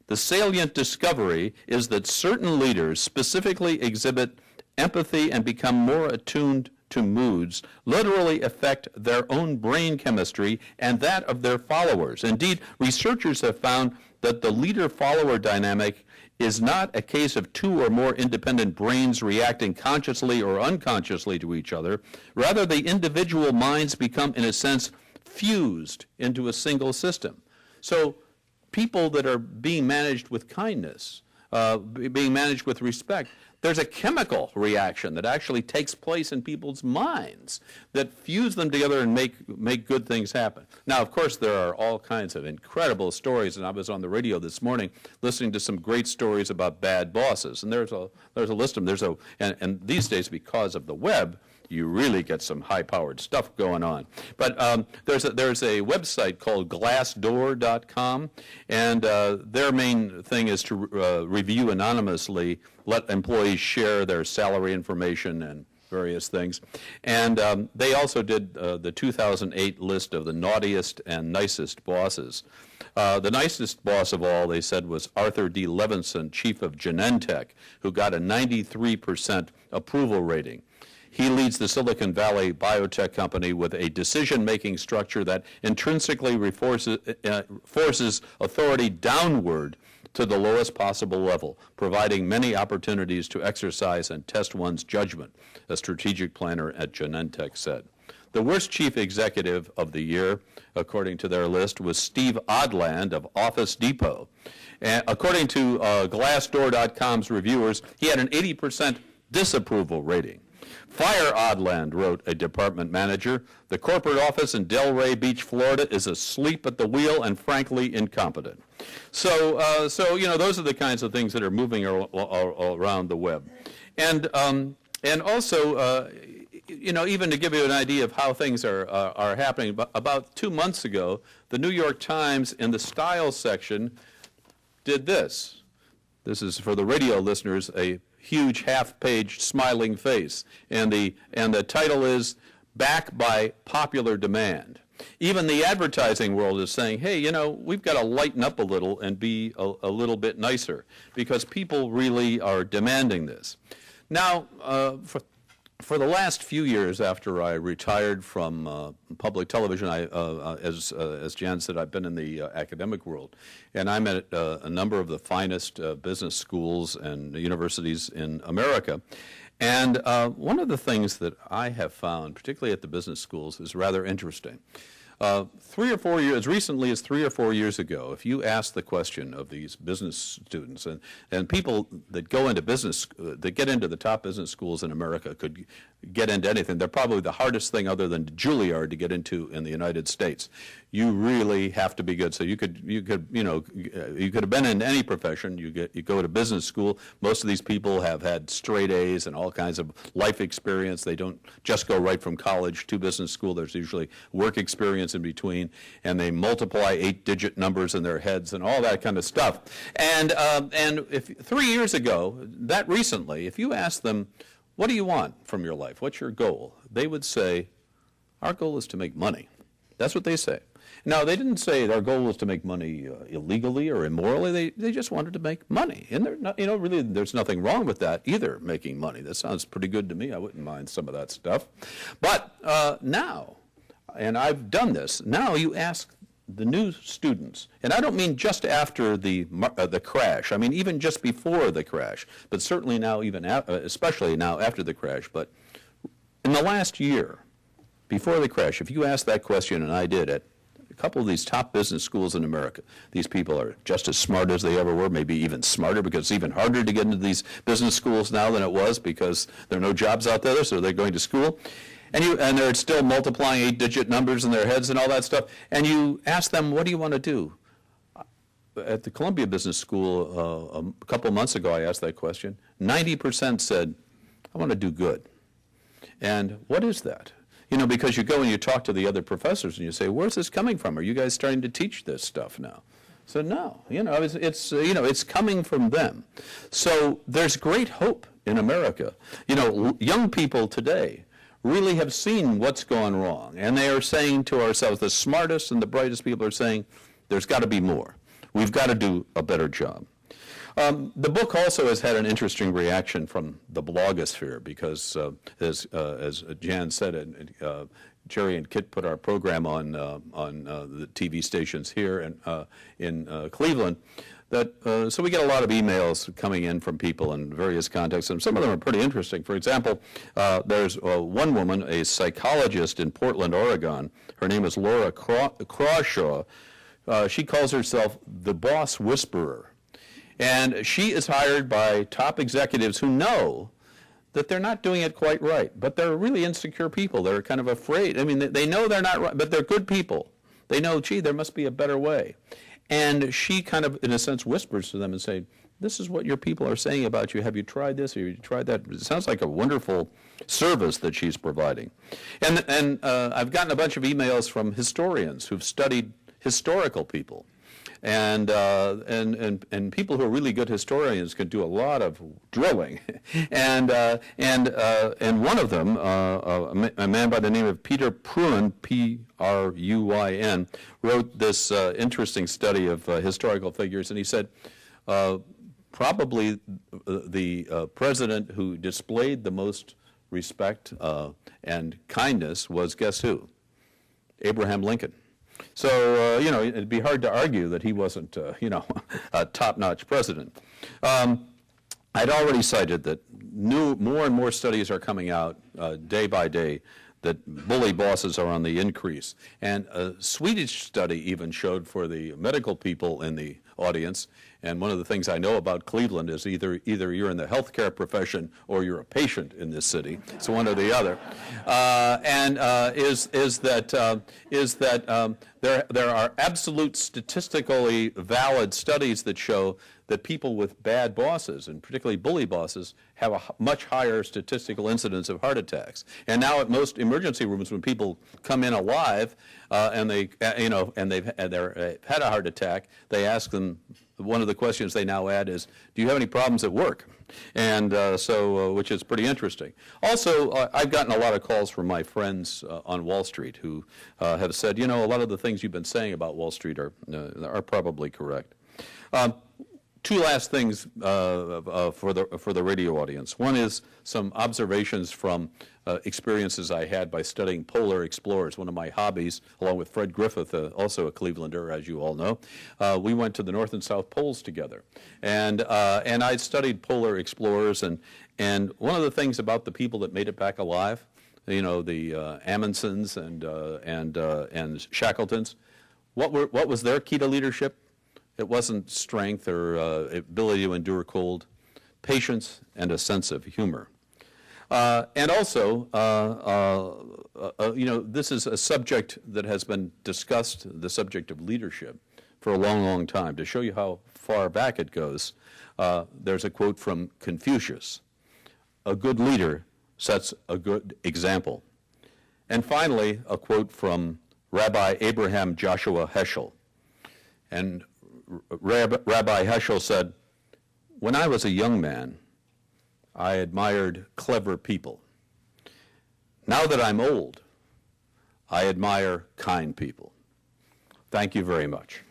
The salient discovery is that certain leaders specifically exhibit empathy and become more attuned to moods, literally affect their own brain chemistry and that of their followers. Indeed, researchers have found that the leader-follower dynamic is not a case of two or more independent brains reacting consciously or unconsciously to each other. Rather, the individual minds become, in a sense, fused into a single system. So people that are being managed with kindness, being managed with respect, there's a chemical reaction that actually takes place in people's minds that fuse them together and make good things happen. Now, of course, there are all kinds of incredible stories, and I was on the radio this morning listening to some great stories about bad bosses, and there's a list of them. And these days, because of the web, you really get some high-powered stuff going on. But there's a website called Glassdoor.com, and their main thing is to review anonymously, let employees share their salary information and various things. And they also did the 2008 list of the naughtiest and nicest bosses. The nicest boss of all, they said, was Arthur D. Levinson, chief of Genentech, who got a 93% approval rating. He leads the Silicon Valley biotech company with a decision-making structure that intrinsically forces authority downward to the lowest possible level, providing many opportunities to exercise and test one's judgment, a strategic planner at Genentech said. The worst chief executive of the year, according to their list, was Steve Odland of Office Depot. And according to Glassdoor.com's reviewers, he had an 80% disapproval rating. Fire Odland, wrote a department manager. The corporate office in Delray Beach, Florida is asleep at the wheel and frankly incompetent. So you know, those are the kinds of things that are moving all around the web. And also, you know, even to give you an idea of how things are happening, about 2 months ago, the New York Times in the style section did this. This is, for the radio listeners, a huge half-page smiling face, and the title is "Back by Popular Demand." Even the advertising world is saying, hey, you know, we've got to lighten up a little and be a little bit nicer, because people really are demanding this. Now, for the last few years after I retired from public television, as Jan said, I've been in the academic world, and I'm at a number of the finest business schools and universities in America. And one of the things that I have found, particularly at the business schools, is rather interesting. 3 or 4 years, as recently as 3 or 4 years ago, if you ask the question of these business students, and people that go into business, that get into the top business schools in America could get into anything. They're probably the hardest thing other than Juilliard to get into in the United States. You really have to be good. So you could have been in any profession. You go to business school. Most of these people have had straight A's and all kinds of life experience. They don't just go right from college to business school. There's usually work experience in between, and they multiply 8-digit numbers in their heads and all that kind of stuff. And if 3 years ago, that recently, if you ask them, what do you want from your life? What's your goal? They would say, our goal is to make money. That's what they say. Now, they didn't say their goal was to make money illegally or immorally. They just wanted to make money. And really, there's nothing wrong with that either, making money. That sounds pretty good to me. I wouldn't mind some of that stuff. But now, and I've done this, now you ask the new students, and I don't mean just after the crash. I mean even just before the crash, but certainly now, especially now after the crash. But in the last year, before the crash, if you asked that question, and I did at a couple of these top business schools in America, these people are just as smart as they ever were, maybe even smarter, because it's even harder to get into these business schools now than it was, because there are no jobs out there, so they're going to school. And they're still multiplying 8-digit numbers in their heads and all that stuff. And you ask them, what do you want to do? At the Columbia Business School, a couple months ago, I asked that question. 90% said, I want to do good. And what is that? You know, because you go and you talk to the other professors and you say, where's this coming from? Are you guys starting to teach this stuff now? So no, it's coming from them. So there's great hope in America. You know, young people today really have seen what's gone wrong, and they are saying to ourselves, the smartest and the brightest people are saying, there's got to be more. We've got to do a better job. The book also has had an interesting reaction from the blogosphere because, as Jan said, Jerry and Kit put our program on the TV stations here and in Cleveland. So we get a lot of emails coming in from people in various contexts, and some of them are pretty interesting. For example, there's one woman, a psychologist in Portland, Oregon. Her name is Laura Crawshaw. She calls herself the boss whisperer. And she is hired by top executives who know that they're not doing it quite right, but they're really insecure people. They're kind of afraid. I mean, they know they're not right, but they're good people. They know, gee, there must be a better way. And she kind of, in a sense, whispers to them and say, this is what your people are saying about you. Have you tried this or have you tried that? It sounds like a wonderful service that she's providing. And I've gotten a bunch of emails from historians who've studied historical people. And people who are really good historians can do a lot of drilling, and one of them, a man by the name of Peter Pruin, P-R-U-I-N, wrote this interesting study of historical figures, and he said probably the president who displayed the most respect and kindness was, guess who? Abraham Lincoln. So, it'd be hard to argue that he wasn't, a top-notch president. I'd already cited that more and more studies are coming out day by day that bully bosses are on the increase. And a Swedish study even showed for the medical people in the audience, and one of the things I know about Cleveland is either you're in the healthcare profession or you're a patient in this city. It's one or the other. There are absolute statistically valid studies that show that people with bad bosses, and particularly bully bosses, have a much higher statistical incidence of heart attacks. And now at most emergency rooms, when people come in alive and they've had a heart attack, they ask them, one of the questions they now add is, do you have any problems at work? And which is pretty interesting. Also, I've gotten a lot of calls from my friends on Wall Street who have said, a lot of the things you've been saying about Wall Street are probably correct. Two last things for the radio audience. One is some observations from experiences I had by studying polar explorers, one of my hobbies, along with Fred Griffith, also a Clevelander, as you all know. We went to the North and South Poles together, and I studied polar explorers, and one of the things about the people that made it back alive, the Amundsens and Shackletons, what was their key to leadership? It wasn't strength or ability to endure cold, patience and a sense of humor. And also, this is a subject that has been discussed, the subject of leadership, for a long, long time. To show you how far back it goes, there's a quote from Confucius: "A good leader sets a good example." And finally, a quote from Rabbi Abraham Joshua Heschel. And Rabbi Heschel said, "When I was a young man, I admired clever people. Now that I'm old, I admire kind people." Thank you very much.